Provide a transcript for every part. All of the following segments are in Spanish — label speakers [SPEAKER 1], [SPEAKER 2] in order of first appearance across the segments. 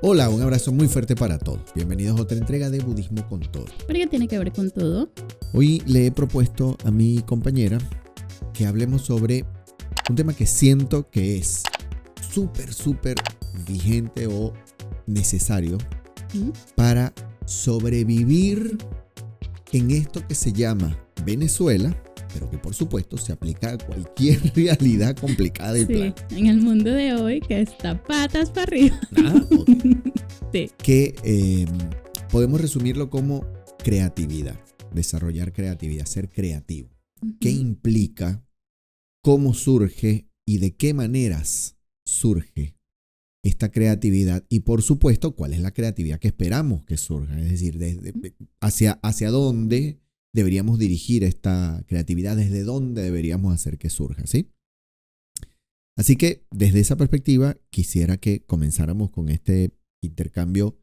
[SPEAKER 1] Hola, un abrazo muy fuerte para todos. Bienvenidos a otra entrega de Budismo con Todo.
[SPEAKER 2] ¿Pero qué tiene que ver con todo?
[SPEAKER 1] Hoy le he propuesto a mi compañera que hablemos sobre un tema que siento que es súper vigente o necesario para sobrevivir en esto que se llama Venezuela, pero que por supuesto se aplica a cualquier realidad complicada del planeta.
[SPEAKER 2] En el mundo de hoy que está patas para arriba.
[SPEAKER 1] Okay.
[SPEAKER 2] Sí.
[SPEAKER 1] Que podemos resumirlo como creatividad, desarrollar creatividad, ser creativo. ¿Qué implica? ¿Cómo surge? ¿Y de qué maneras surge esta creatividad? Y por supuesto, ¿cuál es la creatividad que esperamos que surja? Es decir, hacia dónde deberíamos dirigir esta creatividad, desde dónde deberíamos hacer que surja, ¿sí? Así que desde esa perspectiva quisiera que comenzáramos con este intercambio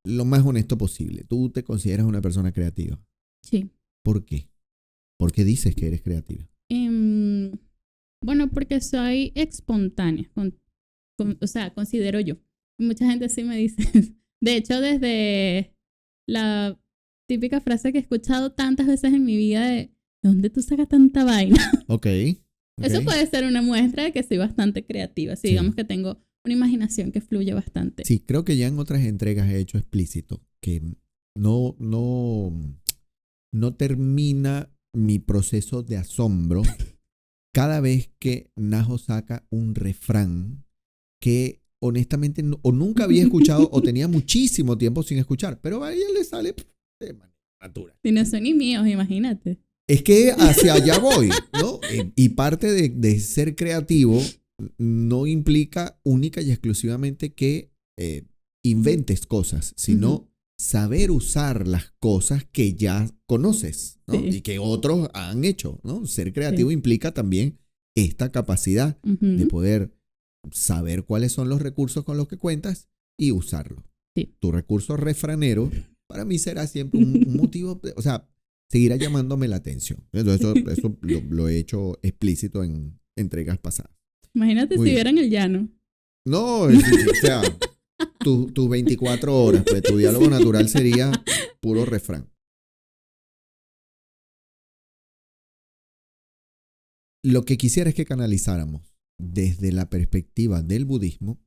[SPEAKER 1] lo más honesto posible. ¿Tú te consideras una persona creativa?
[SPEAKER 2] Sí.
[SPEAKER 1] ¿Por qué? ¿Por qué dices que eres creativa?
[SPEAKER 2] Bueno, porque soy espontánea, o sea, considero yo. Mucha gente sí me dice. De hecho, desde la típica frase que he escuchado tantas veces en mi vida de ¿dónde tú sacas tanta vaina?
[SPEAKER 1] Ok.
[SPEAKER 2] Eso puede ser una muestra de que soy bastante creativa. Sí. Digamos que tengo una imaginación que fluye bastante.
[SPEAKER 1] Sí, creo que ya en otras entregas he hecho explícito que no termina mi proceso de asombro cada vez que Najo saca un refrán que honestamente o nunca había escuchado o tenía muchísimo tiempo sin escuchar, pero a ella le sale de manera natural.
[SPEAKER 2] Si no son ni míos, imagínate.
[SPEAKER 1] Es que hacia allá voy, ¿no? Y parte de ser creativo no implica única y exclusivamente que inventes cosas, sino saber usar las cosas que ya conoces, ¿no? Y que otros han hecho, ¿no? Ser creativo implica también esta capacidad de poder saber cuáles son los recursos con los que cuentas y usarlos. Sí. Tu recurso refranero para mí será siempre un motivo, o sea, seguirá llamándome la atención. Eso lo he hecho explícito en entregas pasadas.
[SPEAKER 2] Imagínate si vieran el llano.
[SPEAKER 1] No, o sea, tus 24 horas, pues tu diálogo natural sería puro refrán. Lo que quisiera es que canalizáramos desde la perspectiva del budismo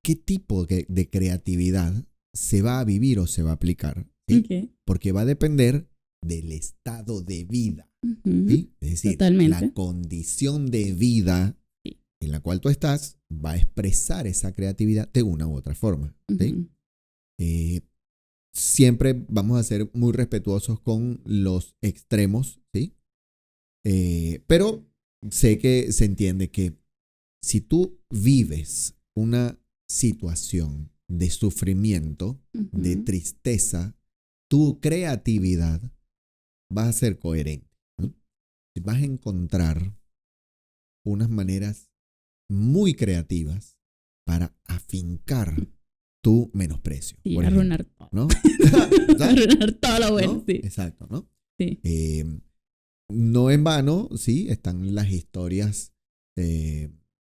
[SPEAKER 1] qué tipo de creatividad se va a vivir o se va a aplicar, ¿sí? Okay. Porque va a depender del estado de vida, ¿sí? Es decir, la condición de vida en la cual tú estás va a expresar esa creatividad de una u otra forma, ¿sí? Siempre vamos a ser muy respetuosos con los extremos, ¿sí? Pero sé que se entiende que si tú vives una situación de sufrimiento, de tristeza, tu creatividad va a ser coherente, ¿no? Vas a encontrar unas maneras muy creativas para afincar tu menosprecio.
[SPEAKER 2] Y arruinar todo.
[SPEAKER 1] ¿No?
[SPEAKER 2] Arruinar todo lo bueno,
[SPEAKER 1] ¿No?
[SPEAKER 2] sí.
[SPEAKER 1] Exacto, ¿no?
[SPEAKER 2] Sí.
[SPEAKER 1] No en vano, sí, están las historias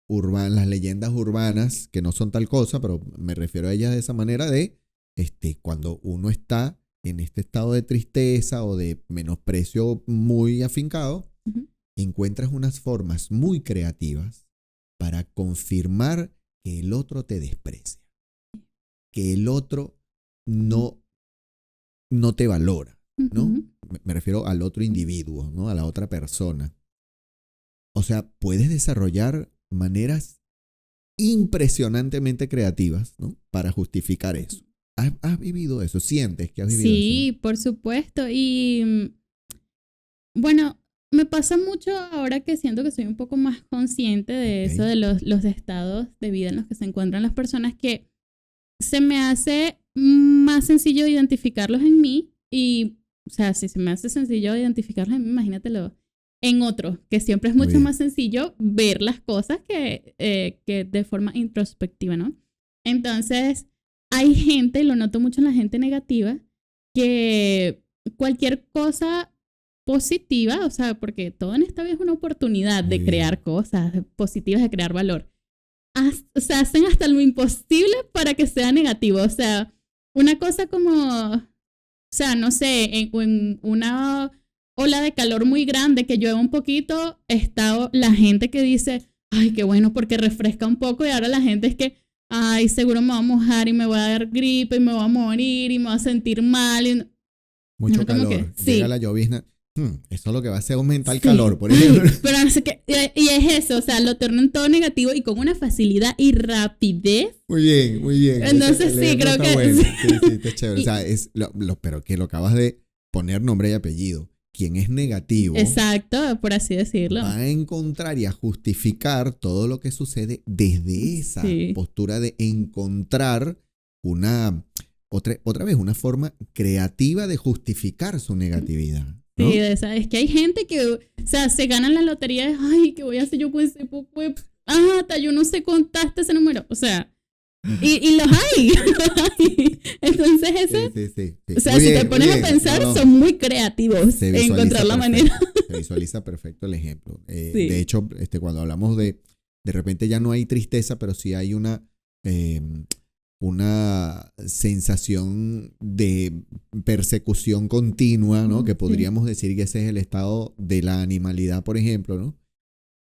[SPEAKER 1] urbanas, las leyendas urbanas, que no son tal cosa, pero me refiero a ellas de esa manera de cuando uno está en este estado de tristeza o de menosprecio muy afincado, encuentras unas formas muy creativas para confirmar que el otro te desprecia, que el otro no te valora, ¿no? Me refiero al otro individuo, ¿no? A la otra persona. O sea, puedes desarrollar maneras impresionantemente creativas, ¿no? Para justificar eso. ¿Has vivido eso? ¿Sientes que has vivido eso?
[SPEAKER 2] Sí, por supuesto. Y bueno, me pasa mucho ahora que siento que soy un poco más consciente de eso, de los estados de vida en los que se encuentran las personas, que se me hace más sencillo identificarlos en mí. Y, o sea, si se me hace sencillo identificarlos en mí, imagínatelo en otros, que siempre es mucho más sencillo ver las cosas que de forma introspectiva, ¿no? Entonces, hay gente, y lo noto mucho en la gente negativa, que cualquier cosa positiva, o sea, porque todo en esta vida es una oportunidad de crear cosas positivas, de crear valor. o sea, hacen hasta lo imposible para que sea negativo. O sea, una cosa como, o sea, no sé, en una ola de calor muy grande que llueve un poquito, está la gente que dice, ay, qué bueno porque refresca un poco, y ahora la gente es que, ay, seguro me voy a mojar y me voy a dar gripe y me voy a morir y me voy a sentir mal.
[SPEAKER 1] Mucho
[SPEAKER 2] Como
[SPEAKER 1] calor.
[SPEAKER 2] que,
[SPEAKER 1] Llega
[SPEAKER 2] sí.
[SPEAKER 1] la llovizna. Eso es lo que va a hacer aumentar el
[SPEAKER 2] Sí,
[SPEAKER 1] calor, por ejemplo.
[SPEAKER 2] ay, pero no sé qué, y es eso, o sea, lo tornan todo negativo y con una facilidad y rapidez.
[SPEAKER 1] Muy bien, muy bien.
[SPEAKER 2] Entonces
[SPEAKER 1] El
[SPEAKER 2] sí,
[SPEAKER 1] ejemplo
[SPEAKER 2] creo
[SPEAKER 1] está
[SPEAKER 2] que
[SPEAKER 1] bueno.
[SPEAKER 2] sí.
[SPEAKER 1] Sí, sí, está chévere. O
[SPEAKER 2] Y-
[SPEAKER 1] sea, pero que lo acabas de poner nombre y apellido. Quien es negativo
[SPEAKER 2] exacto, por así decirlo.
[SPEAKER 1] va a encontrar y a justificar todo lo que sucede desde esa
[SPEAKER 2] Sí,
[SPEAKER 1] postura de encontrar otra vez, una forma creativa de justificar su negatividad,
[SPEAKER 2] sí,
[SPEAKER 1] ¿no?
[SPEAKER 2] es que hay gente que, o sea, se ganan la lotería de, ay, ¿qué voy a hacer yo con ese poco de plata? Yo no sé contaste ese número. O sea, y los hay, los hay. Entonces eso,
[SPEAKER 1] Sí, sí, sí, sí.
[SPEAKER 2] o sea,
[SPEAKER 1] Muy
[SPEAKER 2] si te
[SPEAKER 1] bien, muy
[SPEAKER 2] pones a
[SPEAKER 1] bien. No,
[SPEAKER 2] pensar,
[SPEAKER 1] no.
[SPEAKER 2] son muy creativos
[SPEAKER 1] Se
[SPEAKER 2] en encontrar
[SPEAKER 1] visualiza
[SPEAKER 2] la manera.
[SPEAKER 1] perfecto. Se visualiza perfecto el ejemplo. De
[SPEAKER 2] Sí.
[SPEAKER 1] hecho, cuando hablamos de repente ya no hay tristeza, pero sí hay eh, una sensación de persecución continua, ¿no? Que
[SPEAKER 2] Sí.
[SPEAKER 1] podríamos decir que ese es el estado de la animalidad, por ejemplo, ¿no?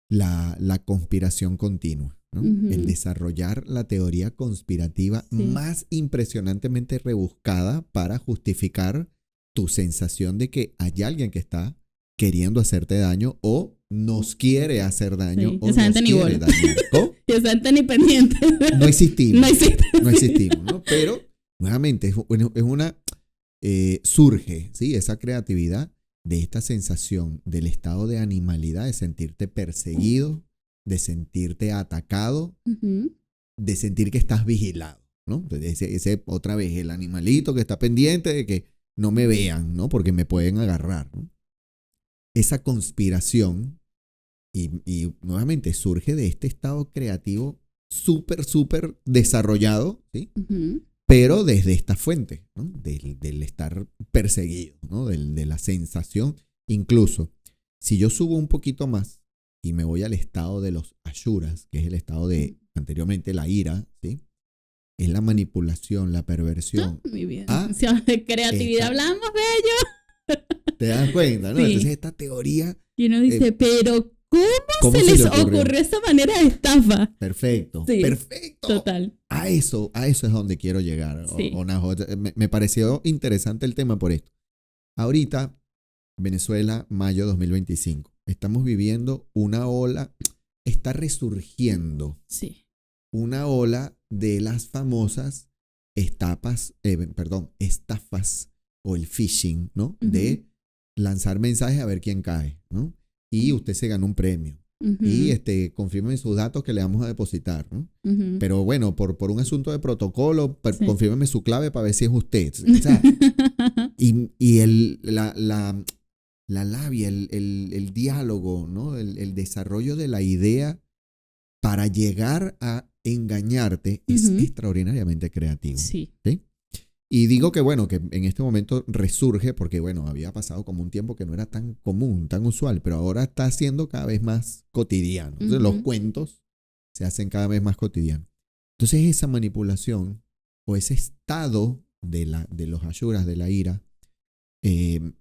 [SPEAKER 1] La conspiración continua, ¿no? El
[SPEAKER 2] Ujú,
[SPEAKER 1] desarrollar la teoría conspirativa
[SPEAKER 2] sí.
[SPEAKER 1] más impresionantemente rebuscada para justificar tu sensación de que hay alguien que está queriendo hacerte daño o nos quiere hacer daño
[SPEAKER 2] Sí,
[SPEAKER 1] o
[SPEAKER 2] esa gente
[SPEAKER 1] nos
[SPEAKER 2] ni
[SPEAKER 1] quiere
[SPEAKER 2] bola.
[SPEAKER 1] dañar. ¿Cómo?
[SPEAKER 2] Esa gente ni pendiente.
[SPEAKER 1] No
[SPEAKER 2] No
[SPEAKER 1] existimos,
[SPEAKER 2] existe.
[SPEAKER 1] no
[SPEAKER 2] Sí.
[SPEAKER 1] existimos, ¿no? Pero nuevamente es una surge, ¿sí? Esa creatividad de esta sensación del estado de animalidad, de sentirte perseguido, de sentirte atacado,
[SPEAKER 2] Ujú,
[SPEAKER 1] de sentir que estás vigilado, ¿no? Otra vez, el animalito que está pendiente de que no me vean, ¿no? Porque me pueden agarrar, ¿no? Esa conspiración, y nuevamente surge de este estado creativo súper, súper desarrollado, ¿sí?
[SPEAKER 2] ujú.
[SPEAKER 1] Pero desde esta fuente, ¿no? Del estar perseguido, ¿no? De la sensación. Incluso, si yo subo un poquito más y me voy al estado de los ashuras, que es el estado de anteriormente la ira, ¿sí? Es la manipulación, la
[SPEAKER 2] Ah,
[SPEAKER 1] perversión.
[SPEAKER 2] mi vida.
[SPEAKER 1] Ah,
[SPEAKER 2] Si de creatividad
[SPEAKER 1] esta,
[SPEAKER 2] hablamos, bello.
[SPEAKER 1] ¿te das cuenta, no? Entonces
[SPEAKER 2] Sí.
[SPEAKER 1] esta teoría,
[SPEAKER 2] Y uno
[SPEAKER 1] eh,
[SPEAKER 2] dice, pero ¿cómo
[SPEAKER 1] ¿cómo
[SPEAKER 2] se
[SPEAKER 1] se le
[SPEAKER 2] les
[SPEAKER 1] ocurrió?
[SPEAKER 2] ocurrió esa manera de estafa?
[SPEAKER 1] Perfecto,
[SPEAKER 2] Sí,
[SPEAKER 1] perfecto.
[SPEAKER 2] total.
[SPEAKER 1] A eso es donde quiero llegar,
[SPEAKER 2] Sí.
[SPEAKER 1] Onajo. Me pareció interesante el tema por esto. Ahorita, Venezuela, mayo 2025. Estamos viviendo una ola, está resurgiendo
[SPEAKER 2] Sí.
[SPEAKER 1] una ola de las famosas estafas o el phishing, ¿no?
[SPEAKER 2] Ujú,
[SPEAKER 1] De lanzar mensajes a ver quién cae, ¿no? Y usted se gana un premio. Y
[SPEAKER 2] ujú,
[SPEAKER 1] confirmen sus datos que le vamos a depositar, ¿no?
[SPEAKER 2] ujú.
[SPEAKER 1] Pero bueno, por un asunto de protocolo,
[SPEAKER 2] Sí.
[SPEAKER 1] confírmeme su clave para ver si es usted. O sea, y la labia, el diálogo, ¿no? El desarrollo de la idea para llegar a engañarte es
[SPEAKER 2] Ujú,
[SPEAKER 1] extraordinariamente creativo.
[SPEAKER 2] sí.
[SPEAKER 1] ¿Sí? Y digo que bueno, que en este momento resurge porque bueno, había pasado como un tiempo que no era tan común, tan usual, pero ahora está siendo cada vez más cotidiano. Entonces los
[SPEAKER 2] Ujú,
[SPEAKER 1] cuentos se hacen cada vez más cotidianos. Entonces esa manipulación o ese estado de los ayuras, de la ira, eh,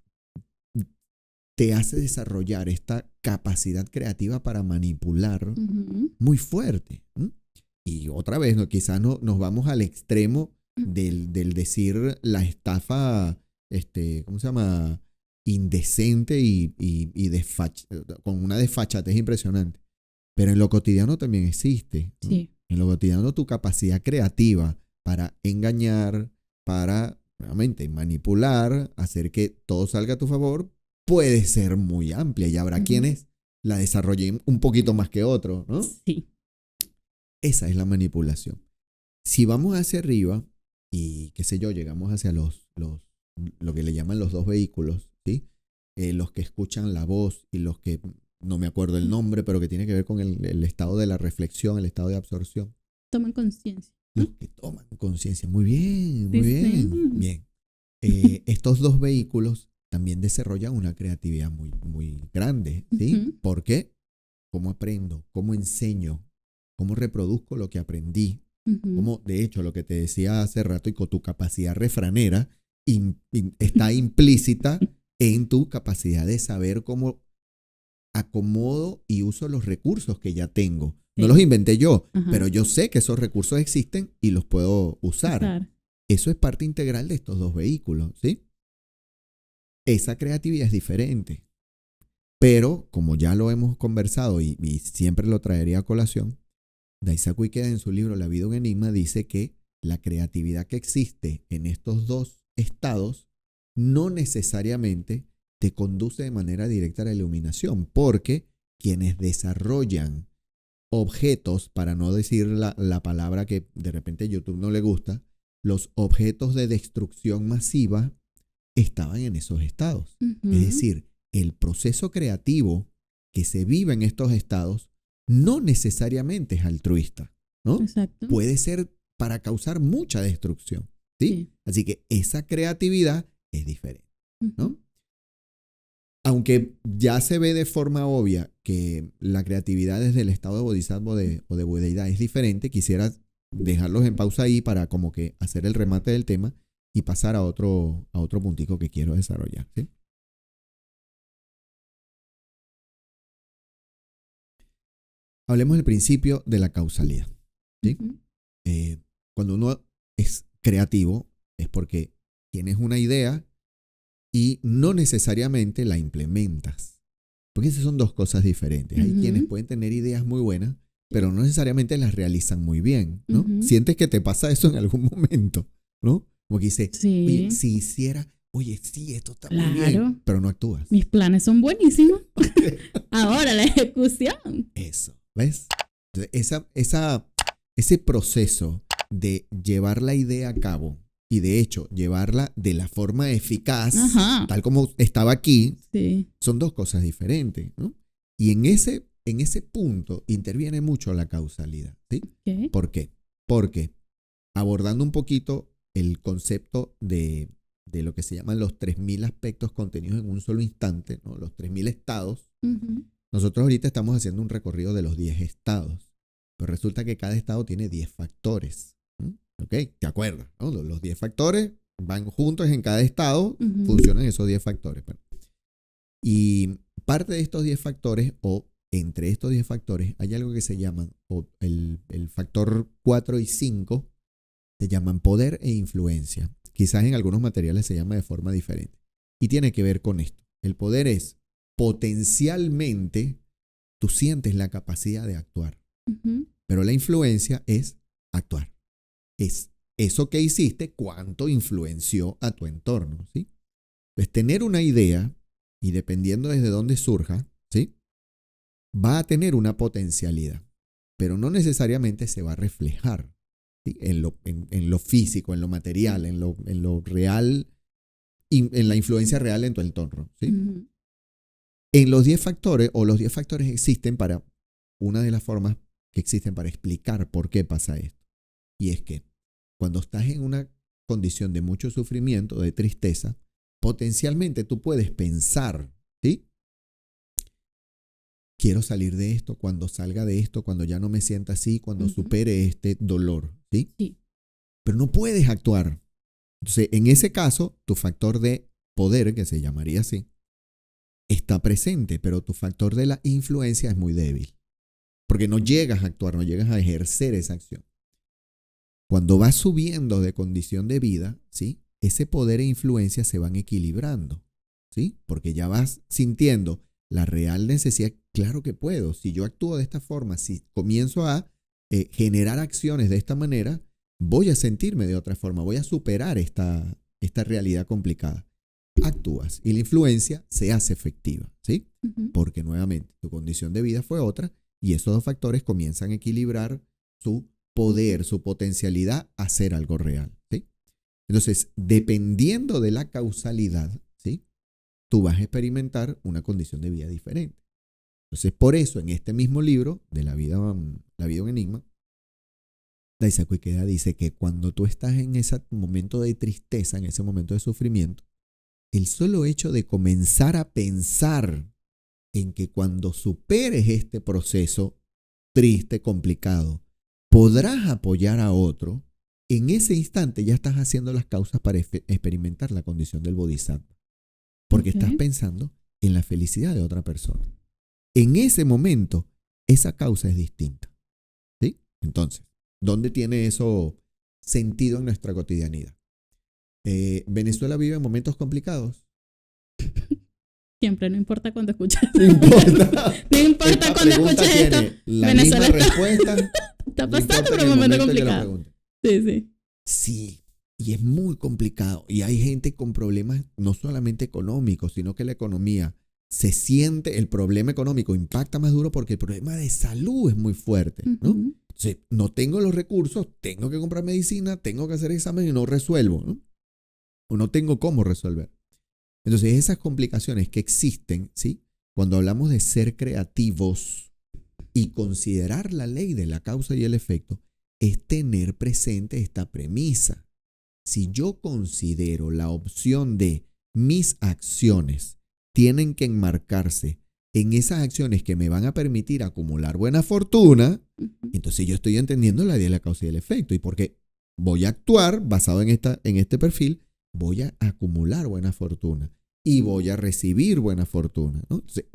[SPEAKER 1] te hace desarrollar esta capacidad creativa para manipular
[SPEAKER 2] ujú.
[SPEAKER 1] muy fuerte. ¿M? Y otra vez, ¿no? Quizás nos vamos al extremo del decir la estafa, ¿cómo se llama? Indecente con una desfachatez impresionante. Pero en lo cotidiano también existe. ¿No?
[SPEAKER 2] Sí.
[SPEAKER 1] En lo cotidiano tu capacidad creativa para engañar, para, nuevamente, manipular, hacer que todo salga a tu favor, puede ser muy amplia y habrá
[SPEAKER 2] Ujú,
[SPEAKER 1] quienes la desarrollen un poquito más que otros, ¿no?
[SPEAKER 2] sí.
[SPEAKER 1] Esa es la manipulación. Si vamos hacia arriba y, qué sé yo, llegamos hacia lo que le llaman los dos vehículos, ¿sí? Los que escuchan la voz y los que, no me acuerdo el nombre, pero que tiene que ver con el estado de la reflexión, el estado de absorción.
[SPEAKER 2] Toman conciencia,
[SPEAKER 1] Los
[SPEAKER 2] ¿no?
[SPEAKER 1] que toman conciencia. Muy bien,
[SPEAKER 2] Sí,
[SPEAKER 1] muy
[SPEAKER 2] sí.
[SPEAKER 1] bien, bien. Estos dos vehículos también desarrollan una creatividad muy, muy grande, ¿sí?
[SPEAKER 2] Ujú,
[SPEAKER 1] ¿Por qué? ¿Cómo aprendo? ¿Cómo enseño? cómo reproduzco lo que aprendí,
[SPEAKER 2] Ujú.
[SPEAKER 1] cómo, de hecho, lo que te decía hace rato, y con tu capacidad refranera está implícita en tu capacidad de saber cómo acomodo y uso los recursos que ya tengo. No los
[SPEAKER 2] Sí.
[SPEAKER 1] inventé yo,
[SPEAKER 2] Ajá.
[SPEAKER 1] pero yo sé que esos recursos existen y los puedo usar.
[SPEAKER 2] Usar.
[SPEAKER 1] Eso es parte integral de estos dos vehículos, ¿sí? Esa creatividad es diferente. Pero, como ya lo hemos conversado y siempre lo traería a colación, Daisaku Ikeda en su libro La vida un enigma dice que la creatividad que existe en estos dos estados no necesariamente te conduce de manera directa a la iluminación, porque quienes desarrollan objetos, para no decir la palabra que de repente a YouTube no le gusta, los objetos de destrucción masiva estaban en esos estados.
[SPEAKER 2] Ujú.
[SPEAKER 1] Es decir, el proceso creativo que se vive en estos estados no necesariamente es altruista, ¿no?
[SPEAKER 2] Exacto.
[SPEAKER 1] Puede ser para causar mucha destrucción, ¿sí?
[SPEAKER 2] Sí.
[SPEAKER 1] Así que esa creatividad es diferente, ¿no?
[SPEAKER 2] Ujú.
[SPEAKER 1] Aunque ya se ve de forma obvia que la creatividad desde el estado de bodhisattva o de budeidad es diferente, quisiera dejarlos en pausa ahí para como que hacer el remate del tema y pasar a otro puntico que quiero desarrollar, ¿sí? Hablemos del principio de la causalidad, ¿sí?
[SPEAKER 2] Ujú.
[SPEAKER 1] Cuando uno es creativo es porque tienes una idea y no necesariamente la implementas. Porque esas son dos cosas diferentes. Hay quienes
[SPEAKER 2] Ujú.
[SPEAKER 1] pueden tener ideas muy buenas, pero no necesariamente las realizan muy bien, ¿no?
[SPEAKER 2] Ujú.
[SPEAKER 1] Sientes que te pasa eso en algún momento, ¿no? Como que dices, oye,
[SPEAKER 2] Sí.
[SPEAKER 1] si hiciera, oye, sí, esto está muy bien,
[SPEAKER 2] Claro.
[SPEAKER 1] pero no actúas.
[SPEAKER 2] Mis planes son buenísimos. Ahora la ejecución.
[SPEAKER 1] Eso, ¿ves? Entonces, ese proceso de llevar la idea a cabo y de hecho llevarla de la forma eficaz,
[SPEAKER 2] Ajá.
[SPEAKER 1] tal como estaba aquí,
[SPEAKER 2] Sí.
[SPEAKER 1] son dos cosas diferentes, ¿no? Y en ese punto interviene mucho la causalidad, ¿sí?
[SPEAKER 2] ¿Qué?
[SPEAKER 1] ¿Por qué? Porque abordando un poquito el concepto de lo que se llaman los 3000 aspectos contenidos en un solo instante, ¿no? Los 3000 estados.
[SPEAKER 2] Ujú.
[SPEAKER 1] Nosotros ahorita estamos haciendo un recorrido de los 10 estados, pero resulta que cada estado tiene 10 factores. ¿Ok? ¿Te acuerdas? ¿No? Los 10 factores van juntos en cada estado,
[SPEAKER 2] Ujú.
[SPEAKER 1] funcionan esos 10 factores. Y parte de estos 10 factores, o entre estos 10 factores, hay algo que se llaman, o el factor 4 y 5, se llaman poder e influencia. Quizás en algunos materiales se llama de forma diferente. Y tiene que ver con esto. El poder es potencialmente, tú sientes la capacidad de actuar,
[SPEAKER 2] Ujú.
[SPEAKER 1] pero la influencia es actuar. Es eso que hiciste, cuánto influenció a tu entorno, ¿sí? Entonces, tener una idea, y dependiendo desde dónde surja, ¿sí? Va a tener una potencialidad, pero no necesariamente se va a reflejar, ¿sí? En lo físico, en lo material, en lo real, en la influencia real en tu entorno, ¿sí?
[SPEAKER 2] Ujú.
[SPEAKER 1] En los 10 factores, o los 10 factores existen para, una de las formas que existen para explicar por qué pasa esto. Y es que cuando estás en una condición de mucho sufrimiento, de tristeza, potencialmente tú puedes pensar, ¿sí? Quiero salir de esto, cuando salga de esto, cuando ya no me sienta así, cuando
[SPEAKER 2] Ujú.
[SPEAKER 1] supere este dolor, ¿sí?
[SPEAKER 2] Sí.
[SPEAKER 1] Pero no puedes actuar. Entonces, en ese caso, tu factor de poder, que se llamaría así, está presente, pero tu factor de la influencia es muy débil. Porque no llegas a actuar, no llegas a ejercer esa acción. Cuando vas subiendo de condición de vida, ¿sí? Ese poder e influencia se van equilibrando, ¿sí? Porque ya vas sintiendo la real necesidad. Claro que puedo. Si yo actúo de esta forma, si comienzo a generar acciones de esta manera, voy a sentirme de otra forma, voy a superar esta realidad complicada. Actúas y la influencia se hace efectiva, ¿sí?
[SPEAKER 2] Ujú.
[SPEAKER 1] Porque nuevamente tu condición de vida fue otra y esos dos factores comienzan a equilibrar su poder, su potencialidad a hacer algo real, ¿sí? Entonces, dependiendo de la causalidad, ¿sí? Tú vas a experimentar una condición de vida diferente. Entonces, por eso, en este mismo libro de La vida un enigma, Daisaku Ikeda dice que cuando tú estás en ese momento de tristeza, en ese momento de sufrimiento, el solo hecho de comenzar a pensar en que cuando superes este proceso triste, complicado, podrás apoyar a otro, en ese instante ya estás haciendo las causas para experimentar la condición del bodhisattva. Porque estás pensando en la felicidad de otra persona. En ese momento, esa causa es distinta. ¿Sí? Entonces, ¿dónde tiene eso sentido en nuestra cotidianidad? ¿Venezuela vive en momentos complicados?
[SPEAKER 2] Siempre, no importa cuando escuches.
[SPEAKER 1] No importa.
[SPEAKER 2] No importa cuando escuches esto.
[SPEAKER 1] La
[SPEAKER 2] Venezuela
[SPEAKER 1] misma respuesta.
[SPEAKER 2] está
[SPEAKER 1] No
[SPEAKER 2] pasando
[SPEAKER 1] importa
[SPEAKER 2] por
[SPEAKER 1] en
[SPEAKER 2] un
[SPEAKER 1] el
[SPEAKER 2] momento
[SPEAKER 1] momento que lo
[SPEAKER 2] complicado.
[SPEAKER 1] pregunte.
[SPEAKER 2] Sí, sí.
[SPEAKER 1] Sí, y es muy complicado. Y hay gente con problemas no solamente económicos, sino que la economía se siente, el problema económico impacta más duro porque el problema de salud es muy fuerte, ¿no?
[SPEAKER 2] Ujú.
[SPEAKER 1] Entonces, no tengo los recursos, tengo que comprar medicina, tengo que hacer exámenes y no resuelvo, ¿no? O no tengo cómo resolver. Entonces, esas complicaciones que existen, ¿sí? Cuando hablamos de ser creativos y considerar la ley de la causa y el efecto, es tener presente esta premisa. Si yo considero la opción de mis acciones tienen que enmarcarse en esas acciones que me van a permitir acumular buena fortuna, entonces yo estoy entendiendo la ley de la causa y el efecto. Y porque voy a actuar basado en este perfil, voy a acumular buena fortuna y voy a recibir buena fortuna, ¿no? Entonces,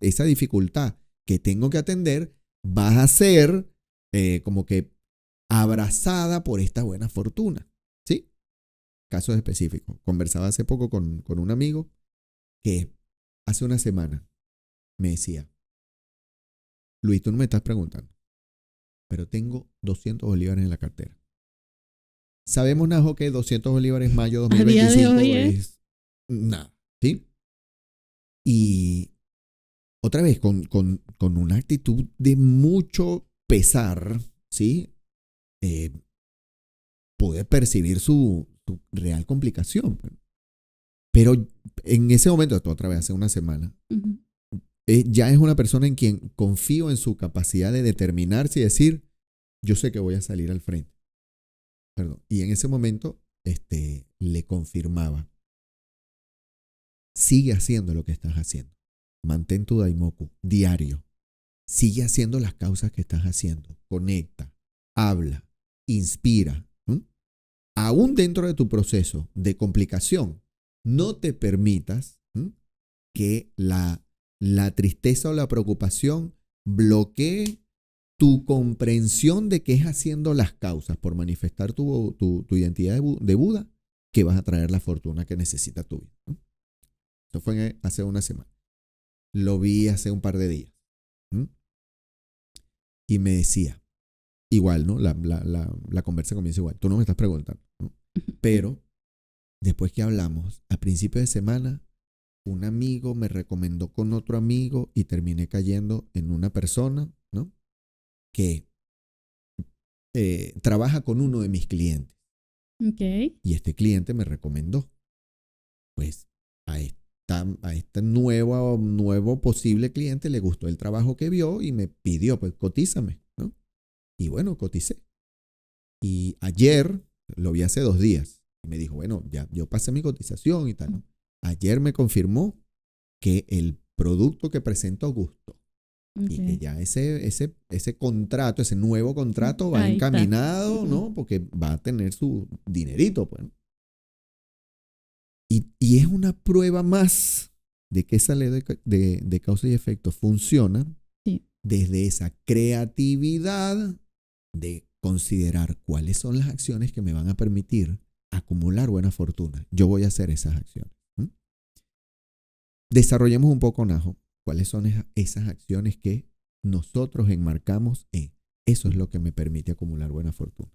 [SPEAKER 1] esa dificultad que tengo que atender va a ser como que abrazada por esta buena fortuna, ¿sí? Casos específicos. Conversaba hace poco con un amigo que hace una semana me decía, Luis, tú no me estás preguntando, pero tengo 200 bolívares en la cartera. Sabemos, Najo, que 200 bolívares mayo
[SPEAKER 2] A día de
[SPEAKER 1] 2025
[SPEAKER 2] hoy
[SPEAKER 1] es nada, ¿sí? Y otra vez, con una actitud de mucho pesar, ¿sí? Pude percibir su real complicación. Pero en ese momento, esto otra vez hace una semana, ya es una persona en quien confío en su capacidad de determinarse y decir, yo sé que voy a salir al frente. Perdón. Y en ese momento le confirmaba, sigue haciendo lo que estás haciendo. Mantén tu daimoku diario. Sigue haciendo las causas que estás haciendo. Conecta, habla, inspira. Aún dentro de tu proceso de complicación, no te permitas que la tristeza o la preocupación bloquee tu comprensión de qué es haciendo las causas por manifestar tu identidad de Buda, que vas a traer la fortuna que necesita tu vida. Eso fue hace una semana. Lo vi hace un par de días. Y me decía, igual, ¿no? La conversa comienza igual. Tú no me estás preguntando, ¿no? Pero después que hablamos, a principio de semana, un amigo me recomendó con otro amigo y terminé cayendo en una persona, ¿no? Que trabaja con uno de mis clientes.
[SPEAKER 2] Okay.
[SPEAKER 1] Y este cliente me recomendó, pues, a este nuevo posible cliente le gustó el trabajo que vio y me pidió, pues, cotízame, ¿no? Y bueno, coticé. Y ayer, lo vi hace 2 días, y me dijo, bueno, ya yo pasé mi cotización y tal, ¿no? Ayer me confirmó que el producto que presentó gustó. Okay. Y que ya ese contrato, ese nuevo contrato va encaminado, ¿no? Porque va a tener su dinerito, pues. Y es una prueba más de que esa ley de causa y efecto funciona, sí, desde esa creatividad de considerar cuáles son las acciones que me van a permitir acumular buena fortuna. Yo voy a hacer esas acciones. Desarrollemos un poco, Najo, cuáles son esas acciones que nosotros enmarcamos en eso es lo que me permite acumular buena fortuna.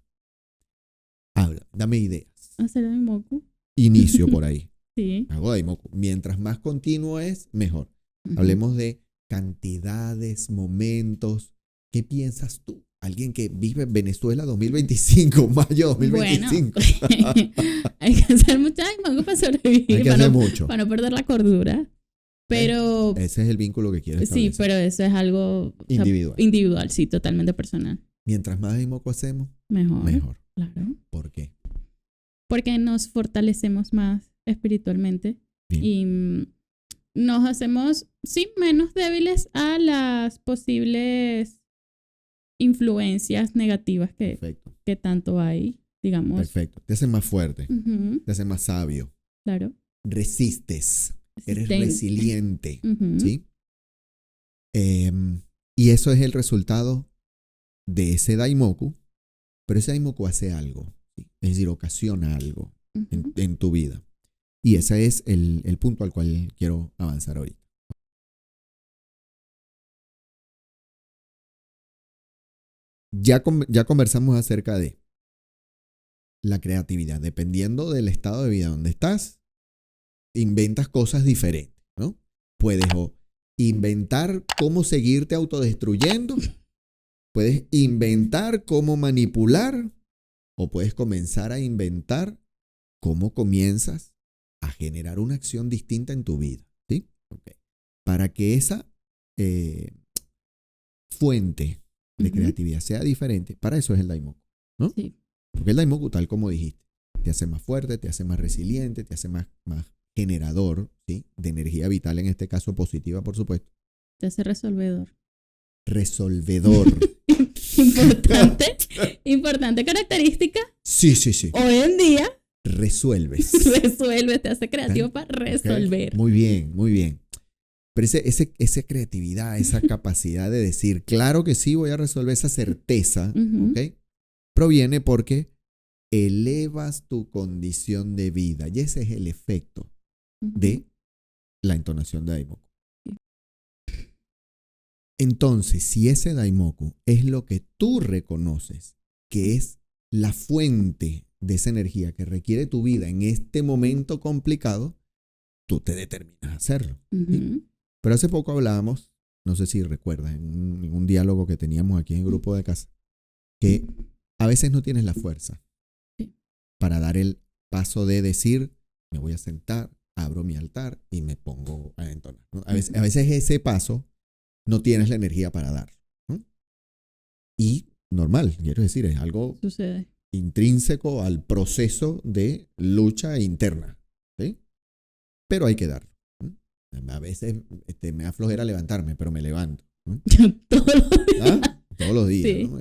[SPEAKER 1] Habla, dame ideas.
[SPEAKER 2] Hacer daimoku.
[SPEAKER 1] Inicio por ahí.
[SPEAKER 2] Sí.
[SPEAKER 1] Hago daimoku. Mientras más continuo es, mejor. Hablemos de cantidades, momentos. ¿Qué piensas tú? Alguien que vive en Venezuela 2025, mayo 2025.
[SPEAKER 2] Bueno, hay que hacer mucho daimoku para sobrevivir.
[SPEAKER 1] Hay que hacer mucho.
[SPEAKER 2] Para no perder la cordura. Pero
[SPEAKER 1] ese es el vínculo que quieres establecer.
[SPEAKER 2] Sí, pero eso es algo
[SPEAKER 1] individual.
[SPEAKER 2] Individual, sí, totalmente personal.
[SPEAKER 1] Mientras más daimoku hacemos,
[SPEAKER 2] mejor. Claro.
[SPEAKER 1] ¿Por qué?
[SPEAKER 2] Porque nos fortalecemos más espiritualmente. Bien. Y nos hacemos, sí, menos débiles a las posibles influencias negativas
[SPEAKER 1] Perfecto.
[SPEAKER 2] que tanto hay, digamos.
[SPEAKER 1] Perfecto. Te hace más fuerte,
[SPEAKER 2] Ujú,
[SPEAKER 1] te hace más sabio,
[SPEAKER 2] claro.
[SPEAKER 1] resistes, eres
[SPEAKER 2] Resisten-
[SPEAKER 1] resiliente,
[SPEAKER 2] Ujú,
[SPEAKER 1] ¿sí? Y eso es el resultado de ese daimoku, pero ese daimoku hace algo, ¿sí? Es decir, ocasiona algo
[SPEAKER 2] ujú.
[SPEAKER 1] en tu vida. Y ese es el punto al cual quiero avanzar ahorita. Ya conversamos acerca de la creatividad. Dependiendo del estado de vida donde estás, inventas cosas diferentes, ¿no? Puedes o inventar cómo seguirte autodestruyendo, puedes inventar cómo manipular o puedes comenzar a inventar cómo comienzas a generar una acción distinta en tu vida, ¿sí? Okay. Para que esa eh, fuente de
[SPEAKER 2] Ujú,
[SPEAKER 1] creatividad sea diferente, para eso es el daimoku, ¿no?
[SPEAKER 2] sí,
[SPEAKER 1] Porque el daimoku, tal como dijiste, te hace más fuerte, te hace más resiliente, te hace más generador, ¿sí? De energía vital, en este caso positiva, por supuesto.
[SPEAKER 2] te hace resolvedor.
[SPEAKER 1] Resolvedor.
[SPEAKER 2] Importante, importante característica.
[SPEAKER 1] Sí, sí, sí.
[SPEAKER 2] Hoy en día
[SPEAKER 1] Resuelves.
[SPEAKER 2] resuelve, te hace creativo
[SPEAKER 1] ¿Ok?
[SPEAKER 2] para
[SPEAKER 1] ¿Ok?
[SPEAKER 2] resolver.
[SPEAKER 1] Muy bien, muy bien. Pero esa creatividad, esa capacidad de decir, claro que sí, voy a resolver, esa certeza,
[SPEAKER 2] Ujú,
[SPEAKER 1] ¿ok? Proviene porque elevas tu condición de vida. Y ese es el efecto
[SPEAKER 2] ujú.
[SPEAKER 1] de la entonación de daimoku. Entonces, si ese daimoku es lo que tú reconoces que es la fuente de esa energía que requiere tu vida en este momento complicado, tú te determinas a hacerlo, ¿sí?
[SPEAKER 2] Ujú,
[SPEAKER 1] Pero hace poco hablábamos, no sé si recuerdas, en un diálogo que teníamos aquí en el grupo de casa, que a veces no tienes la fuerza
[SPEAKER 2] sí,
[SPEAKER 1] para dar el paso de decir, me voy a sentar, abro mi altar y me pongo a entonar, ¿no? A veces ese paso no tienes la energía para dar, ¿no? Y normal, quiero decir, es algo
[SPEAKER 2] sucede.
[SPEAKER 1] intrínseco al proceso de lucha interna, ¿sí? Pero hay que dar, ¿no? A veces me da flojera levantarme, pero me levanto, ¿no?
[SPEAKER 2] Todos los días.
[SPEAKER 1] ¿Ah? Todos los días,
[SPEAKER 2] Sí,
[SPEAKER 1] ¿no?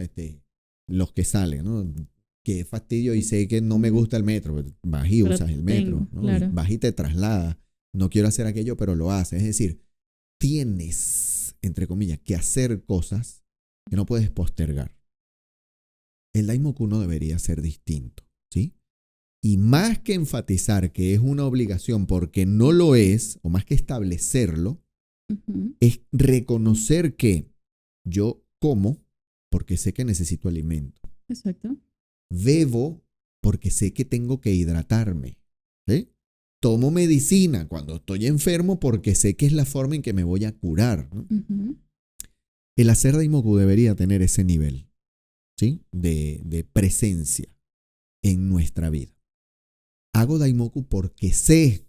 [SPEAKER 1] Los que salen, ¿no? Qué fastidio y sé que no me gusta el metro, pues vas y
[SPEAKER 2] pero
[SPEAKER 1] usas el metro,
[SPEAKER 2] tengo,
[SPEAKER 1] ¿no? Y
[SPEAKER 2] claro.
[SPEAKER 1] vas y te trasladas. No quiero hacer aquello, pero lo haces. Es decir, tienes, entre comillas, que hacer cosas que no puedes postergar. El daimoku no debería ser distinto, ¿sí? Y más que enfatizar que es una obligación porque no lo es, o más que establecerlo,
[SPEAKER 2] Ujú,
[SPEAKER 1] es reconocer que yo como porque sé que necesito alimento.
[SPEAKER 2] exacto.
[SPEAKER 1] Bebo porque sé que tengo que hidratarme, ¿sí? Tomo medicina cuando estoy enfermo porque sé que es la forma en que me voy a curar, ¿no?
[SPEAKER 2] Ujú,
[SPEAKER 1] El hacer daimoku debería tener ese nivel, ¿sí? De presencia en nuestra vida. Hago daimoku porque sé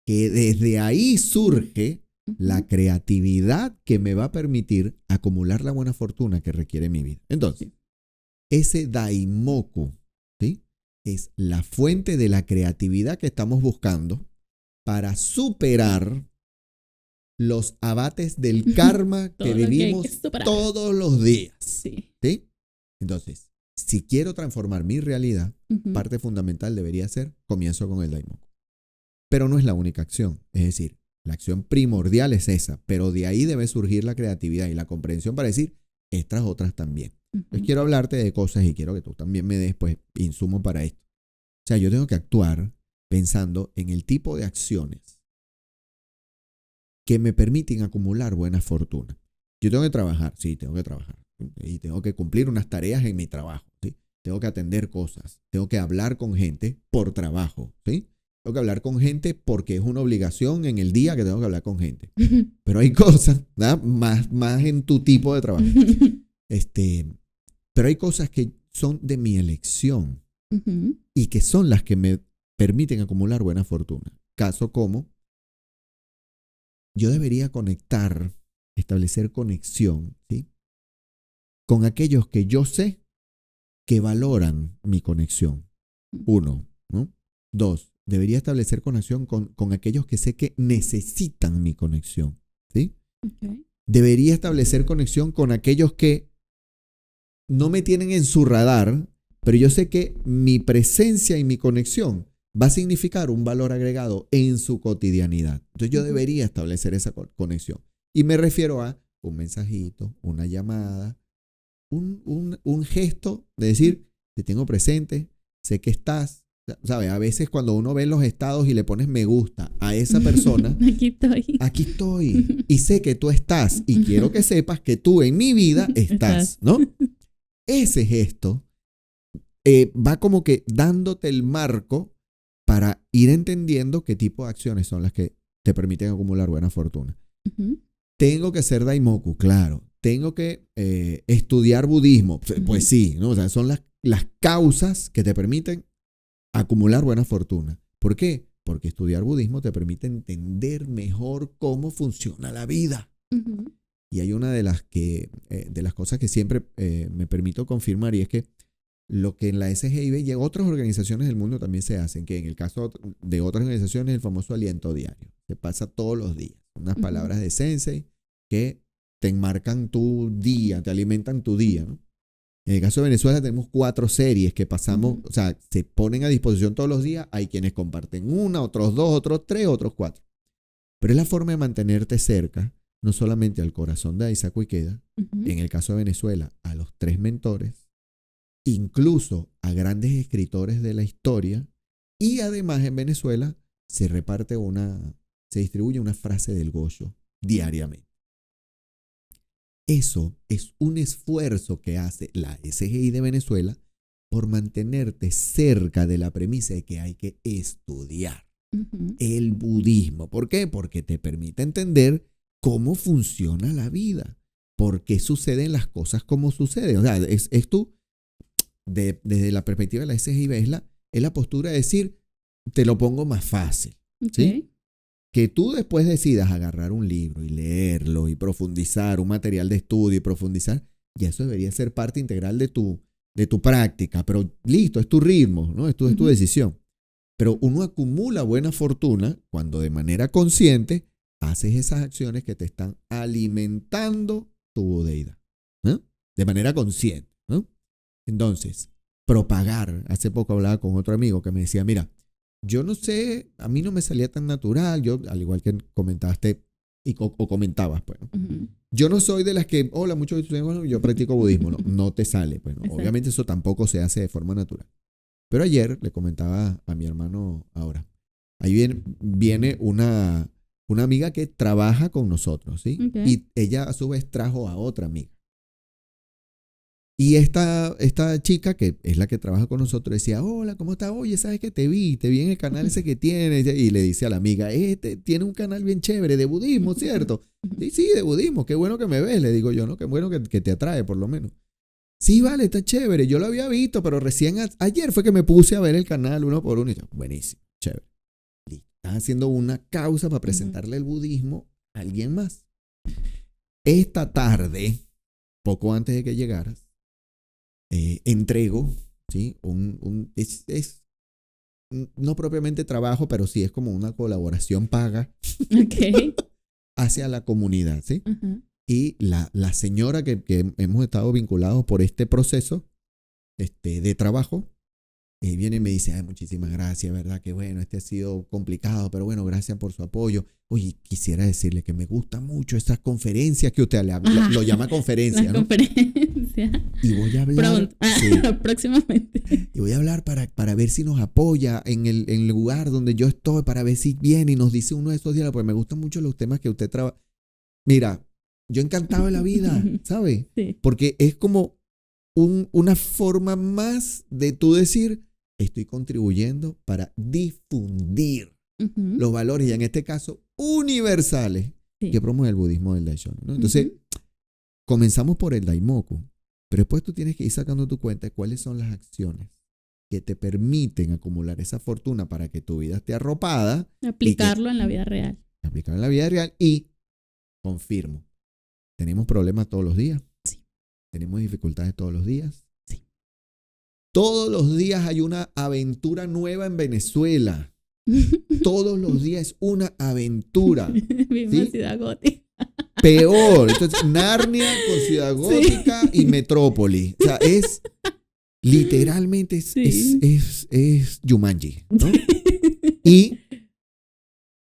[SPEAKER 1] que desde ahí surge la
[SPEAKER 2] ujú,
[SPEAKER 1] creatividad que me va a permitir acumular la buena fortuna que requiere mi vida. Entonces,
[SPEAKER 2] sí.
[SPEAKER 1] ese daimoku, ¿sí? Es la fuente de la creatividad que estamos buscando para superar los abates del karma que
[SPEAKER 2] Todo lo que hay que
[SPEAKER 1] vivimos
[SPEAKER 2] superar.
[SPEAKER 1] todos los días,
[SPEAKER 2] Sí.
[SPEAKER 1] ¿sí? Entonces, si quiero transformar mi realidad,
[SPEAKER 2] Ujú,
[SPEAKER 1] parte fundamental debería ser, comienzo con el daimoku. Pero no es la única acción, es decir, la acción primordial es esa, pero de ahí debe surgir la creatividad y la comprensión para decir, estas otras también. Entonces
[SPEAKER 2] ujú,
[SPEAKER 1] quiero hablarte de cosas y quiero que tú también me des pues insumo para esto. O sea, yo tengo que actuar pensando en el tipo de acciones que me permiten acumular buena fortuna. Yo tengo que trabajar, sí, tengo que trabajar. Y tengo que cumplir unas tareas en mi trabajo, ¿sí? Tengo que atender cosas, tengo que hablar con gente por trabajo, ¿sí? Tengo que hablar con gente porque es una obligación en el día que tengo que hablar con gente. Pero hay cosas, ¿verdad? Más en tu tipo de trabajo. Pero hay cosas que son de mi elección
[SPEAKER 2] ujú,
[SPEAKER 1] y que son las que me permiten acumular buena fortuna. Caso como yo debería conectar, establecer conexión, ¿sí? Con aquellos que yo sé que valoran mi conexión. Uno, ¿no? Dos, debería establecer conexión con aquellos que sé que necesitan mi conexión, ¿sí?
[SPEAKER 2] ok,
[SPEAKER 1] Debería establecer conexión con aquellos que no me tienen en su radar, pero yo sé que mi presencia y mi conexión va a significar un valor agregado en su cotidianidad. Entonces yo debería establecer esa conexión. Y me refiero a un mensajito, una llamada, un gesto de decir, te tengo presente, sé que estás. ¿Sabes? A veces cuando uno ve los estados y le pones me gusta a esa persona, aquí estoy y sé que tú estás y quiero que sepas que tú en mi vida estás, ¿no? Ese gesto va como que dándote el marco para ir entendiendo qué tipo de acciones son las que te permiten acumular buena fortuna. Tengo que ser daimoku, claro. Tengo que estudiar budismo, pues sí, ¿no? O sea, son las causas que te permiten acumular buena fortuna. ¿Por qué? Porque estudiar budismo te permite entender mejor cómo funciona la vida. Y hay una de las cosas que siempre me permito confirmar, y es que lo que en la SGIB y en otras organizaciones del mundo también se hacen, que en el caso de otras organizaciones el famoso aliento diario, se pasa todos los días. Unas palabras de sensei que te enmarcan tu día, te alimentan tu día, ¿no? En el caso de Venezuela tenemos 4 series que pasamos, o sea, se ponen a disposición todos los días. Hay quienes comparten una, otros 2, otros 3, otros 4. Pero es la forma de mantenerte cerca, no solamente al corazón de Isaac Ikeda, en el caso de Venezuela, a los 3 mentores, incluso a grandes escritores de la historia, y además en Venezuela se distribuye una frase del Goyo diariamente. Eso es un esfuerzo que hace la SGI de Venezuela por mantenerte cerca de la premisa de que hay que estudiar el budismo. ¿Por qué? Porque te permite entender cómo funciona la vida, por qué suceden las cosas como suceden. O sea, es tú, desde la perspectiva de la SGI, es la postura de decir, te lo pongo más fácil. ¿Sí? Que tú después decidas agarrar un libro y leerlo y profundizar, un material de estudio y profundizar, ya eso debería ser parte integral de tu práctica, pero listo, es tu ritmo, ¿no? Esto es tu decisión. Pero uno acumula buena fortuna cuando de manera consciente haces esas acciones que te están alimentando tu budeidad, ¿no? De manera consciente, ¿no? Entonces, propagar. Hace poco hablaba con otro amigo que me decía, mira, yo no sé, a mí no me salía tan natural, yo, al igual que comentaste o comentabas, pues, yo no soy de las que, hola, bueno, yo practico budismo, no te sale, pues, obviamente eso tampoco se hace de forma natural. Pero ayer le comentaba a mi hermano ahora, ahí viene una amiga que trabaja con nosotros, ¿sí? Y ella a su vez trajo a otra amiga. Y esta chica, que es la que trabaja con nosotros, decía, hola, ¿cómo estás? Oye, ¿sabes que te vi en el canal ese que tienes? Y le dice a la amiga, tiene un canal bien chévere de budismo, ¿cierto? Sí, de budismo, qué bueno que me ves, le digo yo, ¿no? Qué bueno que te atrae, por lo menos. Sí, vale, está chévere, yo lo había visto, pero recién ayer fue que me puse a ver el canal uno por uno. Y yo, buenísimo, chévere. Y estás haciendo una causa para presentarle el budismo a alguien más. Esta tarde, poco antes de que llegaras, entrego, ¿sí? Es no propiamente trabajo, pero sí es como una colaboración paga hacia la comunidad, ¿sí? Y la señora que hemos estado vinculados por este proceso de trabajo, viene y me dice, ay, muchísimas gracias, ¿verdad? Que bueno, ha sido complicado, pero bueno, gracias por su apoyo. Oye, quisiera decirle que me gustan mucho esas conferencias que usted lo llama conferencia, ¿no?
[SPEAKER 2] Conferencia.
[SPEAKER 1] Y voy a hablar.
[SPEAKER 2] Sí, próximamente.
[SPEAKER 1] Y voy a hablar para ver si nos apoya en el lugar donde yo estoy, para ver si viene y nos dice uno de esos días, porque me gustan mucho los temas que usted trabaja. Mira, yo encantado de la vida, ¿sabe?
[SPEAKER 2] Sí.
[SPEAKER 1] Porque es como una forma más de tú decir, estoy contribuyendo para difundir los valores, y en este caso, universales, que promueve el budismo del Daishonin, ¿no? Entonces, comenzamos por el Daimoku, pero después tú tienes que ir sacando tu cuenta de cuáles son las acciones que te permiten acumular esa fortuna para que tu vida esté arropada.
[SPEAKER 2] Aplicarlo en la vida real.
[SPEAKER 1] Aplicarlo en la vida real y, confirmo, ¿tenemos problemas todos los días?
[SPEAKER 2] Sí.
[SPEAKER 1] ¿Tenemos dificultades todos los días?
[SPEAKER 2] Sí.
[SPEAKER 1] Todos los días hay una aventura nueva en Venezuela. Todos los días es una aventura.
[SPEAKER 2] Misma ciudad gótica.
[SPEAKER 1] Peor. Entonces, Narnia con Ciudad Gótica y Metrópoli. O sea, es literalmente es Jumanji, ¿no? Y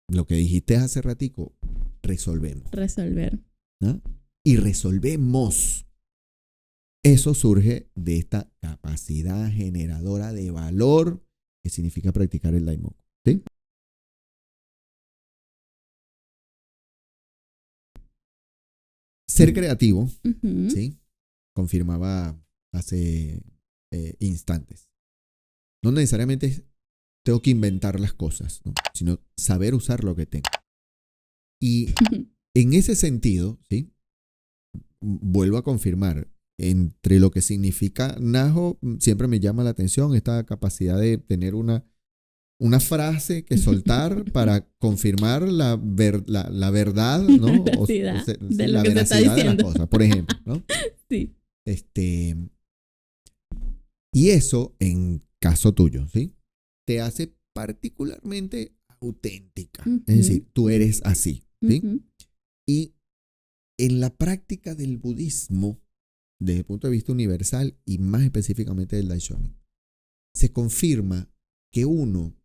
[SPEAKER 1] lo que dijiste hace ratico,
[SPEAKER 2] Resolver.
[SPEAKER 1] ¿no? Y resolvemos. Eso surge de esta capacidad generadora de valor que significa practicar el Daimoku, ¿sí? Ser creativo, ¿sí? Confirmaba hace instantes. No necesariamente tengo que inventar las cosas, ¿no? Sino saber usar lo que tengo. Y en ese sentido, ¿sí? Vuelvo a confirmar, entre lo que significa Najo, siempre me llama la atención esta capacidad de tener una frase que soltar para confirmar la verdad, ¿no?
[SPEAKER 2] De lo
[SPEAKER 1] la
[SPEAKER 2] que se está
[SPEAKER 1] veracidad de las
[SPEAKER 2] diciendo.
[SPEAKER 1] cosas, por ejemplo, ¿no?
[SPEAKER 2] Sí.
[SPEAKER 1] Y eso, en caso tuyo, ¿sí? Te hace particularmente auténtica. Es decir, tú eres así, ¿sí? Y en la práctica del budismo, desde el punto de vista universal y más específicamente del Daishonin, se confirma que uno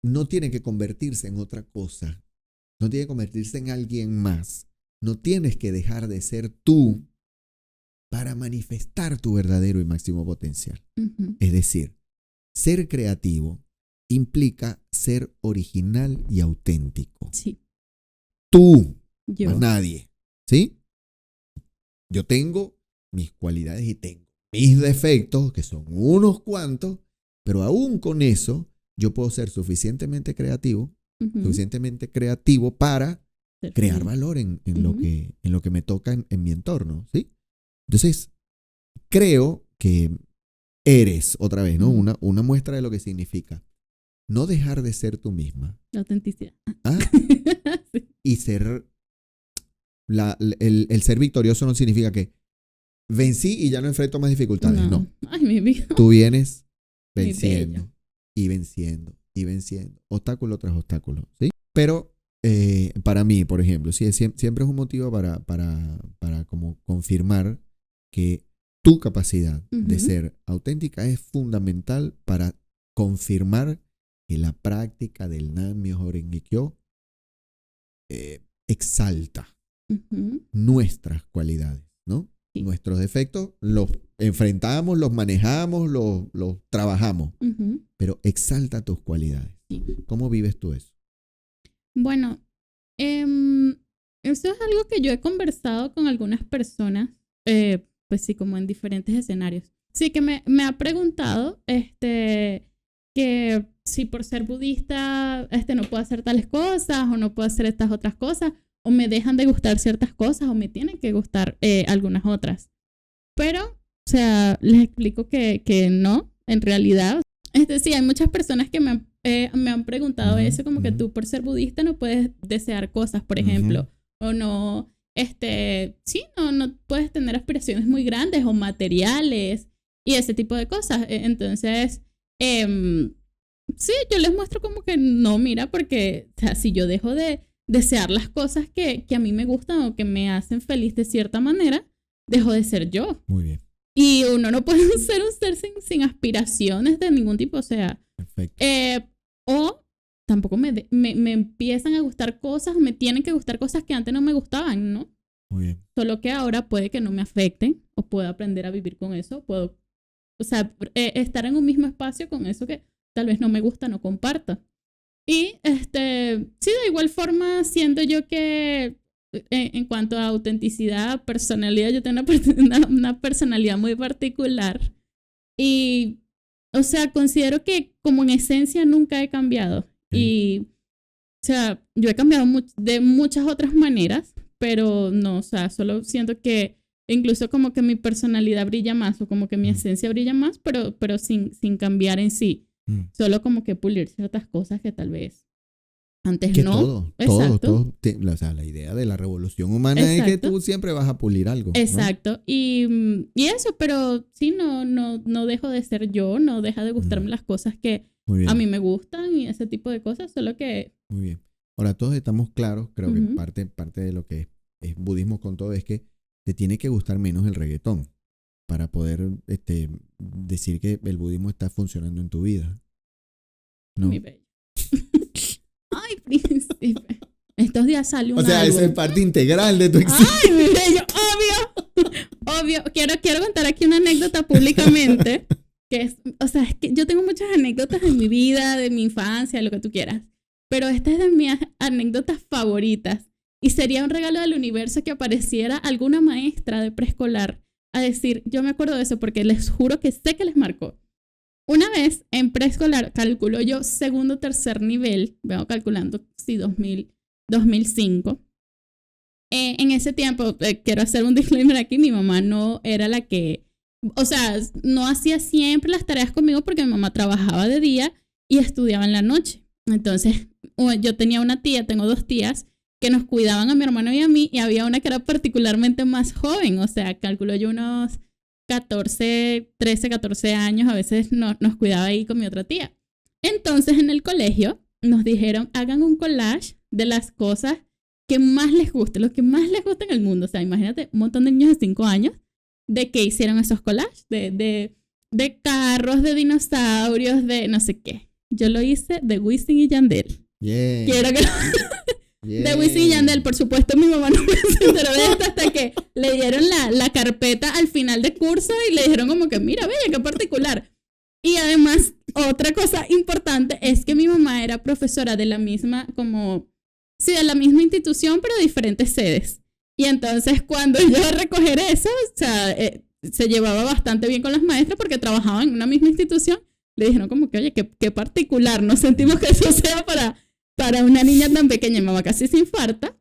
[SPEAKER 1] no tiene que convertirse en otra cosa, no tiene que convertirse en alguien más, no tienes que dejar de ser tú para manifestar tu verdadero y máximo potencial. Es decir, ser creativo implica ser original y auténtico.
[SPEAKER 2] Sí.
[SPEAKER 1] Tú,
[SPEAKER 2] Yo.
[SPEAKER 1] más nadie, ¿sí? Yo tengo mis cualidades y tengo mis defectos, que son unos cuantos, pero aún con eso yo puedo ser suficientemente creativo para crear valor en lo que me toca en mi entorno, ¿sí? Entonces, creo que eres, otra vez, ¿no? Una muestra de lo que significa no dejar de ser tú misma.
[SPEAKER 2] La autenticidad.
[SPEAKER 1] Sí. Y ser el ser victorioso no significa que vencí y ya no enfrento más dificultades. No.
[SPEAKER 2] Ay, mi vida.
[SPEAKER 1] Tú vienes venciendo y venciendo y venciendo, obstáculo tras obstáculo, ¿sí? Pero para mí, por ejemplo, sí, siempre es un motivo para como confirmar que tu capacidad de ser auténtica es fundamental para confirmar que la práctica del Nam-myoho Renge-kyo exalta nuestras cualidades, ¿no? Sí. Nuestros defectos los enfrentamos, los manejamos, los trabajamos, pero exalta tus cualidades. Sí. ¿Cómo vives tú eso?
[SPEAKER 2] Bueno, eso es algo que yo he conversado con algunas personas, pues sí, como en diferentes escenarios. Sí, que me ha preguntado que si por ser budista no puedo hacer tales cosas o no puedo hacer estas otras cosas, o me dejan de gustar ciertas cosas o me tienen que gustar algunas otras. Pero, o sea, les explico que no, en realidad. Sí, hay muchas personas que me han preguntado eso, como que tú por ser budista no puedes desear cosas, por ejemplo, o no, sí, no puedes tener aspiraciones muy grandes o materiales y ese tipo de cosas. Entonces, sí, yo les muestro como que no, mira, porque, o sea, si yo dejo de desear las cosas que a mí me gustan o que me hacen feliz de cierta manera, dejo de ser yo.
[SPEAKER 1] Muy bien.
[SPEAKER 2] Y uno no puede ser un ser sin aspiraciones de ningún tipo, o sea.
[SPEAKER 1] Perfecto.
[SPEAKER 2] O tampoco me empiezan a gustar cosas, o me tienen que gustar cosas que antes no me gustaban, ¿no?
[SPEAKER 1] Muy bien.
[SPEAKER 2] Solo que ahora puede que no me afecten, o puedo aprender a vivir con eso, puedo, o sea, estar en un mismo espacio con eso que tal vez no me gusta, no comparto. Y sí, de igual forma, siento yo que en cuanto a autenticidad, personalidad, yo tengo una personalidad muy particular. Y, o sea, considero que como en esencia nunca he cambiado. Y, o sea, yo he cambiado de muchas otras maneras, pero no, o sea, solo siento que incluso como que mi personalidad brilla más o como que mi esencia brilla más, pero sin cambiar en sí. Solo como que pulir ciertas cosas que tal vez antes
[SPEAKER 1] que
[SPEAKER 2] no.
[SPEAKER 1] Todo. O sea, la idea de la revolución humana es que tú siempre vas a pulir algo.
[SPEAKER 2] Exacto. ¿No? Y eso, pero sí, no dejo de ser yo, no deja de gustarme las cosas que a mí me gustan y ese tipo de cosas, solo que...
[SPEAKER 1] Muy bien. Ahora, todos estamos claros, creo que parte de lo que es budismo con todo, es que te tiene que gustar menos el reggaetón para poder decir que el budismo está funcionando en tu vida. ¿No?
[SPEAKER 2] Mi bello. Ay, príncipe. Estos días sale un
[SPEAKER 1] O sea,
[SPEAKER 2] álbum.
[SPEAKER 1] eso es parte integral de tu existencia.
[SPEAKER 2] Ay, mi bello, obvio. Quiero contar aquí una anécdota públicamente. O sea, es que yo tengo muchas anécdotas de mi vida, de mi infancia, lo que tú quieras. Pero esta es de mis anécdotas favoritas. Y sería un regalo del universo que apareciera alguna maestra de preescolar a decir, yo me acuerdo de eso porque les juro que sé que les marcó. Una vez en preescolar, calculo yo segundo o tercer nivel, vengo calculando, sí, 2005. En ese tiempo, quiero hacer un disclaimer aquí, mi mamá no era la que, o sea, no hacía siempre las tareas conmigo porque mi mamá trabajaba de día y estudiaba en la noche. Entonces, yo tenía una tía, tengo 2 tías, que nos cuidaban a mi hermano y a mí, y había una que era particularmente más joven, o sea, calculo yo unos 13, 14 años, a veces nos cuidaba ahí con mi otra tía. Entonces, en el colegio nos dijeron, hagan un collage de las cosas que más les guste, lo que más les gusta en el mundo. O sea, imagínate un montón de niños de 5 años de que hicieron esos collages, de carros, de dinosaurios, de no sé qué. Yo lo hice de Wisin y Yandel.
[SPEAKER 1] Yeah.
[SPEAKER 2] Quiero que de Wisin y Yandel, por supuesto, mi mamá no se enteró de esto hasta que le dieron la carpeta al final de curso y le dijeron como que, mira, bella, qué particular. Y además, otra cosa importante es que mi mamá era profesora de la misma, de la misma institución, pero de diferentes sedes. Y entonces, cuando yo iba a recoger eso, o sea, se llevaba bastante bien con las maestras porque trabajaban en una misma institución. Le dijeron como que, oye, qué particular, no sentimos que eso sea para una niña tan pequeña. Mi mamá casi se infarta.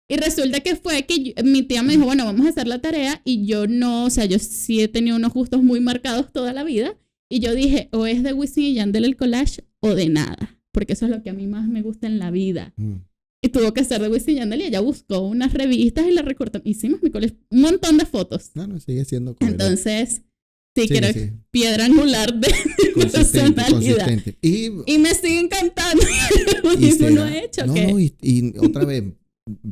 [SPEAKER 2] Y resulta que fue que mi tía me dijo, bueno, vamos a hacer la tarea. Y yo no, o sea, yo sí he tenido unos gustos muy marcados toda la vida. Y yo dije, o es de Wisin y Yandel el collage o de nada. Porque eso es lo que a mí más me gusta en la vida. Y tuvo que ser de Wisin y Yandel. Y ella buscó unas revistas y la recortó. Hicimos mi collage, un montón de fotos.
[SPEAKER 1] No, sigue siendo coherente.
[SPEAKER 2] Entonces, sí, quiero piedra angular de mi personalidad. Y me sigue encantando. Y no lo he hecho.
[SPEAKER 1] No, y otra vez,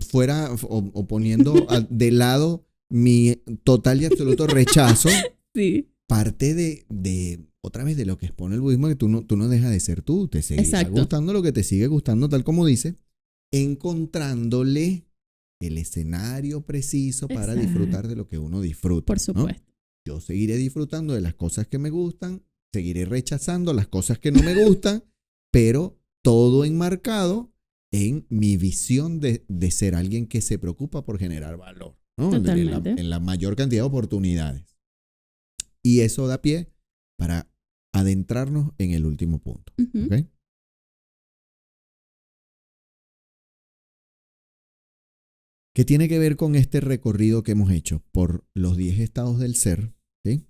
[SPEAKER 1] fuera o poniendo de lado mi total y absoluto rechazo.
[SPEAKER 2] Sí.
[SPEAKER 1] Parte de otra vez de lo que expone el budismo, que tú no dejas de ser tú, te seguirá gustando lo que te sigue gustando, tal como dice, encontrándole el escenario preciso para disfrutar de lo que uno disfruta.
[SPEAKER 2] Por supuesto.
[SPEAKER 1] ¿No? Yo seguiré disfrutando de las cosas que me gustan, seguiré rechazando las cosas que no me gustan, pero todo enmarcado en mi visión de ser alguien que se preocupa por generar valor, ¿no?
[SPEAKER 2] Totalmente.
[SPEAKER 1] En la mayor cantidad de oportunidades. Y eso da pie para adentrarnos en el último punto.
[SPEAKER 2] Uh-huh.
[SPEAKER 1] ¿Okay? ¿Qué tiene que ver con este recorrido que hemos hecho por los 10 estados del ser? ¿Sí?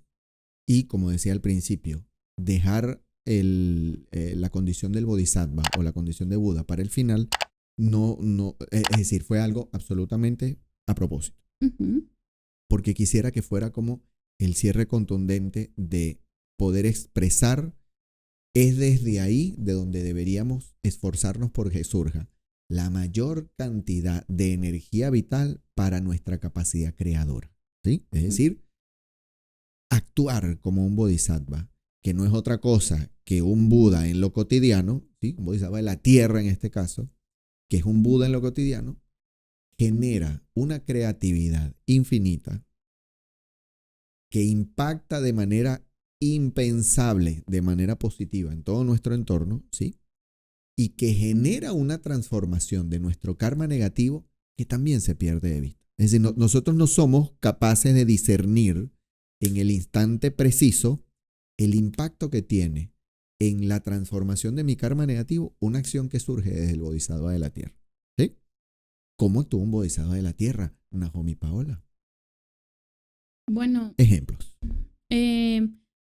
[SPEAKER 1] Y como decía al principio, dejar la condición del bodhisattva o la condición de Buda para el final, es decir, fue algo absolutamente a propósito.
[SPEAKER 2] Uh-huh.
[SPEAKER 1] Porque quisiera que fuera como el cierre contundente de poder expresar, es desde ahí de donde deberíamos esforzarnos por que surja la mayor cantidad de energía vital para nuestra capacidad creadora. ¿Sí? Es decir, actuar como un bodhisattva, que no es otra cosa que un Buda en lo cotidiano, ¿sí? Un bodhisattva de la tierra en este caso, que es un Buda en lo cotidiano, genera una creatividad infinita que impacta de manera impensable, de manera positiva en todo nuestro entorno, ¿sí? Y que genera una transformación de nuestro karma negativo que también se pierde de vista. Es decir, nosotros no somos capaces de discernir en el instante preciso el impacto que tiene en la transformación de mi karma negativo una acción que surge desde el bodhisattva de la tierra. ¿Sí? ¿Cómo actúa un bodhisattva de la tierra? Nahomi Paola.
[SPEAKER 2] Bueno.
[SPEAKER 1] Ejemplos.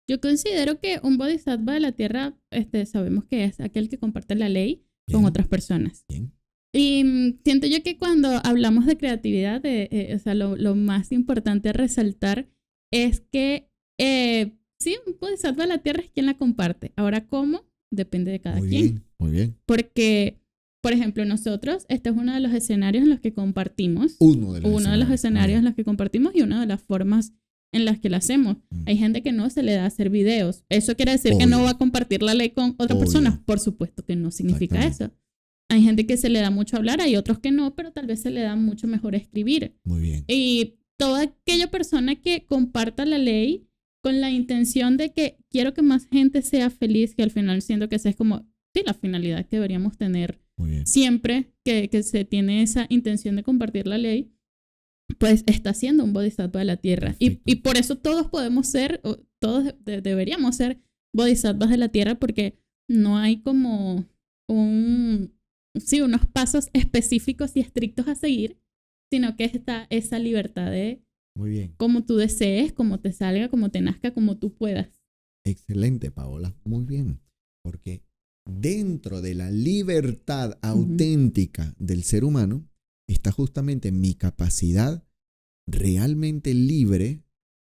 [SPEAKER 2] Yo considero que un bodhisattva de la tierra, sabemos que es aquel que comparte la ley con otras personas.
[SPEAKER 1] Bien.
[SPEAKER 2] Y siento yo que cuando hablamos de creatividad, o sea, lo más importante a resaltar es que sí, un bodhisattva de la tierra es quien la comparte. Ahora, ¿cómo? Depende de cada quien.
[SPEAKER 1] Muy bien.
[SPEAKER 2] Porque por ejemplo, nosotros, este es uno de los escenarios en los que compartimos.
[SPEAKER 1] Uno de los
[SPEAKER 2] escenarios en los que compartimos y una de las formas en las que lo hacemos. Hay gente que no se le da hacer videos. ¿Eso quiere decir que no va a compartir la ley con otra persona? Por supuesto que no significa eso. Hay gente que se le da mucho hablar, hay otros que no, pero tal vez se le da mucho mejor escribir.
[SPEAKER 1] Muy bien.
[SPEAKER 2] Y toda aquella persona que comparta la ley con la intención de que quiero que más gente sea feliz, que al final siento que esa es como la finalidad que deberíamos tener siempre que se tiene esa intención de compartir la ley, pues está siendo un bodhisattva de la tierra. Y por eso todos podemos ser, todos deberíamos ser bodhisattvas de la tierra, porque no hay como unos pasos específicos y estrictos a seguir, sino que está esa libertad de como tú desees, como te salga, como te nazca, como tú puedas.
[SPEAKER 1] Excelente, Paola. Muy bien. Porque dentro de la libertad auténtica del ser humano está justamente mi capacidad realmente libre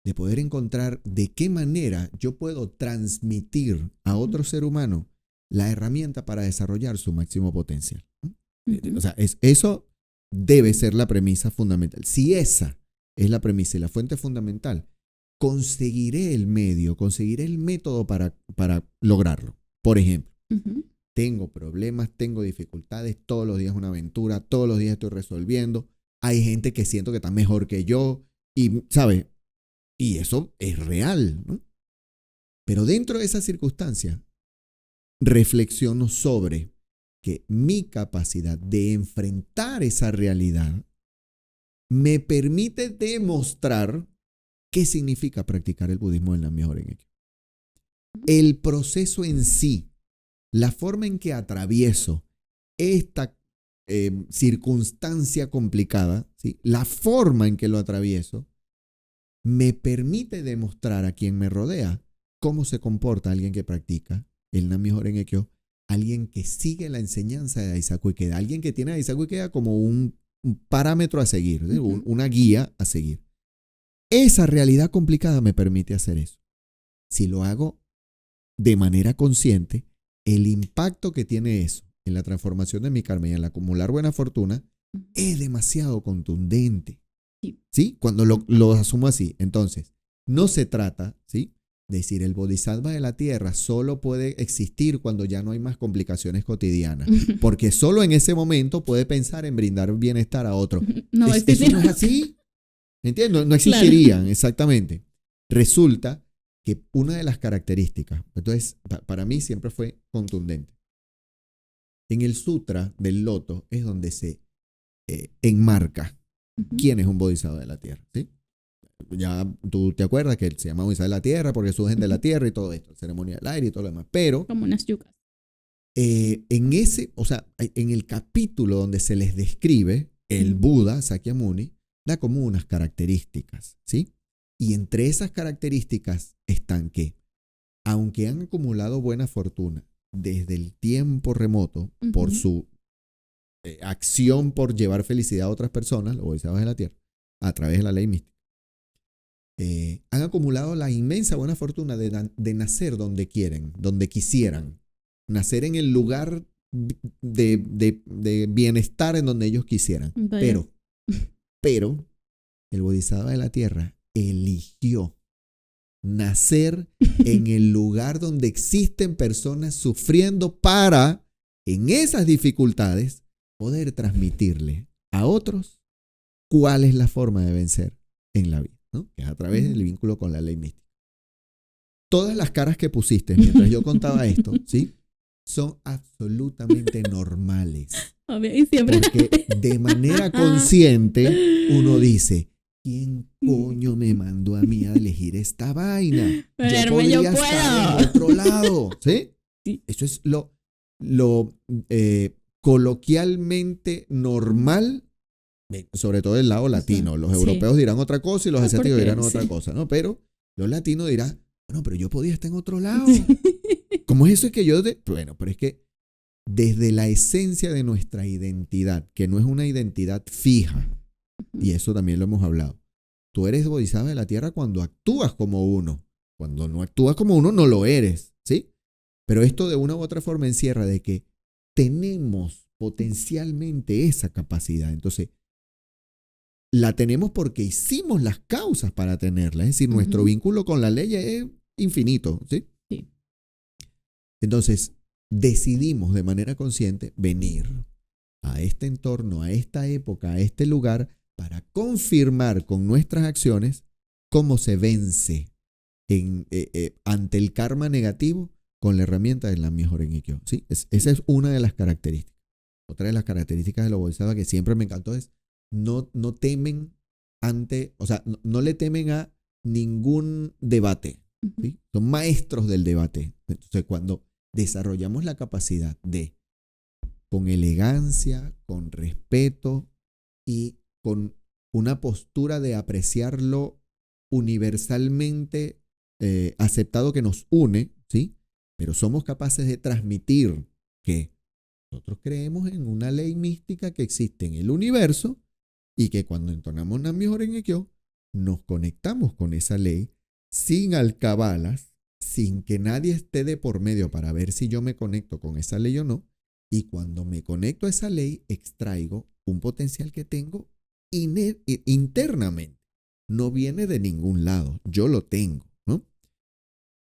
[SPEAKER 1] de poder encontrar de qué manera yo puedo transmitir a otro ser humano la herramienta para desarrollar su máximo potencial. O sea, eso debe ser la premisa fundamental. Si esa es la premisa y la fuente fundamental, conseguiré el medio, conseguiré el método para lograrlo. Por ejemplo, tengo problemas, tengo dificultades, todos los días una aventura, todos los días estoy resolviendo. Hay gente que siento que está mejor que yo y, ¿sabes? Y eso es real, ¿no? Pero dentro de esa circunstancia, reflexiono sobre que mi capacidad de enfrentar esa realidad me permite demostrar qué significa practicar el budismo en la mejor en ello. El proceso en sí, la forma en que atravieso esta circunstancia complicada, ¿sí? La forma en que lo atravieso me permite demostrar a quien me rodea cómo se comporta alguien que practica el Nam-myoho Renge-kyo, alguien que sigue la enseñanza de Daisaku Ikeda, alguien que tiene a Daisaku Ikeda como un parámetro a seguir, ¿sí? Una guía a seguir. Esa realidad complicada me permite hacer eso. Si lo hago de manera consciente, el impacto que tiene eso en la transformación de mi karma y en el acumular buena fortuna es demasiado contundente. ¿Sí? Cuando lo asumo así. Entonces, no se trata, ¿sí?, de decir el bodhisattva de la tierra solo puede existir cuando ya no hay más complicaciones cotidianas. Porque solo en ese momento puede pensar en brindar bienestar a otro.
[SPEAKER 2] No,
[SPEAKER 1] eso no es así. ¿Entiendes? No existirían, claro. Exactamente. Resulta que una de las características, entonces, para mí siempre fue contundente. En el Sutra del Loto es donde se enmarca quién es un bodhisattva de la tierra, ¿sí? Ya tú te acuerdas que se llama bodhisattva de la tierra porque surgen de la tierra y todo esto, ceremonia del aire y todo lo demás. Pero
[SPEAKER 2] como unas yucas.
[SPEAKER 1] En el capítulo donde se les describe, el Buda Sakyamuni da como unas características, ¿sí? Y entre esas características están que, aunque han acumulado buena fortuna desde el tiempo remoto por su acción por llevar felicidad a otras personas, los bodhisattvas de la tierra, a través de la ley mística, han acumulado la inmensa buena fortuna de nacer donde quieren, donde quisieran, nacer en el lugar de bienestar en donde ellos quisieran. Pero el bodhisattva de la tierra eligió nacer en el lugar donde existen personas sufriendo para, en esas dificultades, poder transmitirle a otros cuál es la forma de vencer en la vida, ¿no? Que es a través del vínculo con la ley mística. Todas las caras que pusiste mientras yo contaba esto, ¿sí?, son absolutamente normales.
[SPEAKER 2] Y siempre...
[SPEAKER 1] Porque de manera consciente uno dice, ¿quién coño me mandó a mí a elegir esta vaina? Yo podría estar en otro lado, ¿sí? Eso es lo coloquialmente normal, sobre todo del lado latino. Los europeos dirán otra cosa y los asiáticos dirán otra cosa, ¿no? Pero los latinos dirán, bueno, pero yo podía estar en otro lado. ¿Cómo es eso que yo...? Bueno, pero es que desde la esencia de nuestra identidad, que no es una identidad fija, y eso también lo hemos hablado, tú eres bodhisattva de la tierra cuando actúas como uno. Cuando no actúas como uno, no lo eres, ¿sí? Pero esto de una u otra forma encierra de que tenemos potencialmente esa capacidad. Entonces, la tenemos porque hicimos las causas para tenerla. Es decir, nuestro vínculo con la ley es infinito, ¿sí?
[SPEAKER 2] Sí.
[SPEAKER 1] Entonces, decidimos de manera consciente venir a este entorno, a esta época, a este lugar, para confirmar con nuestras acciones cómo se vence ante el karma negativo con la herramienta de la Myoho Kyo. ¿Sí? Esa es una de las características. Otra de las características de los bodhisattvas que siempre me encantó es no temen no le temen a ningún debate. ¿Sí? Son maestros del debate. Entonces, cuando desarrollamos la capacidad de, con elegancia, con respeto y con una postura de apreciarlo universalmente aceptado que nos une, ¿sí? Pero somos capaces de transmitir que nosotros creemos en una ley mística que existe en el universo y que cuando entonamos Nam-myoho Renge-kyo nos conectamos con esa ley sin alcabalas, sin que nadie esté de por medio para ver si yo me conecto con esa ley o no. Y cuando me conecto a esa ley, extraigo un potencial que tengo internamente. No viene de ningún lado, yo lo tengo, ¿no?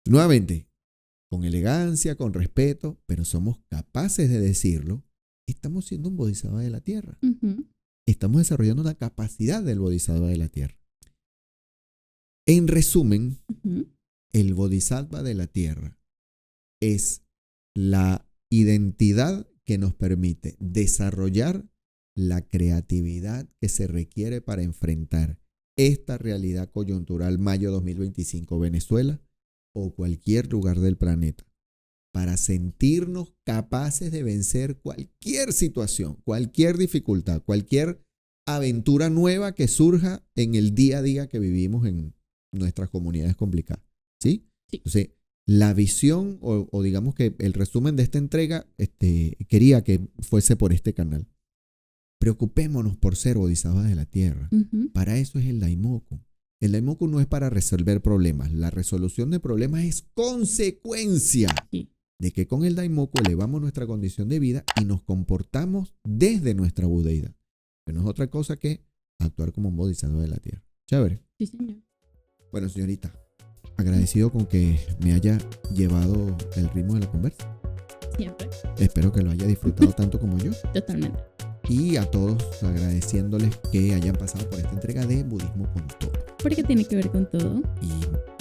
[SPEAKER 1] Nuevamente, con elegancia, con respeto, pero somos capaces de decirlo, estamos siendo un bodhisattva de la tierra. Estamos desarrollando una capacidad del bodhisattva de la tierra. En resumen, el bodhisattva de la tierra es la identidad que nos permite desarrollar la creatividad que se requiere para enfrentar esta realidad coyuntural mayo 2025 Venezuela o cualquier lugar del planeta, para sentirnos capaces de vencer cualquier situación, cualquier dificultad, cualquier aventura nueva que surja en el día a día que vivimos en nuestras comunidades complicadas. ¿Sí?
[SPEAKER 2] Sí.
[SPEAKER 1] Entonces, la visión o digamos que el resumen de esta entrega quería que fuese por este canal. Preocupémonos por ser bodhisattvas de la tierra. Para eso es el Daimoku. El Daimoku no es para resolver problemas. La resolución de problemas es consecuencia de que con el Daimoku elevamos nuestra condición de vida y nos comportamos desde nuestra budeidad. Que no es otra cosa que actuar como un bodhisattva de la tierra. Chévere.
[SPEAKER 2] Sí, señor.
[SPEAKER 1] Bueno, señorita, agradecido con que me haya llevado el ritmo de la conversa.
[SPEAKER 2] Siempre.
[SPEAKER 1] Espero que lo haya disfrutado tanto como yo.
[SPEAKER 2] Totalmente.
[SPEAKER 1] Y a todos agradeciéndoles que hayan pasado por esta entrega de Budismo con Todo.
[SPEAKER 2] Porque tiene que ver con todo.
[SPEAKER 1] Y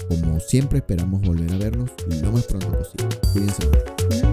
[SPEAKER 1] como siempre esperamos volver a vernos lo más pronto posible. Cuídense mucho.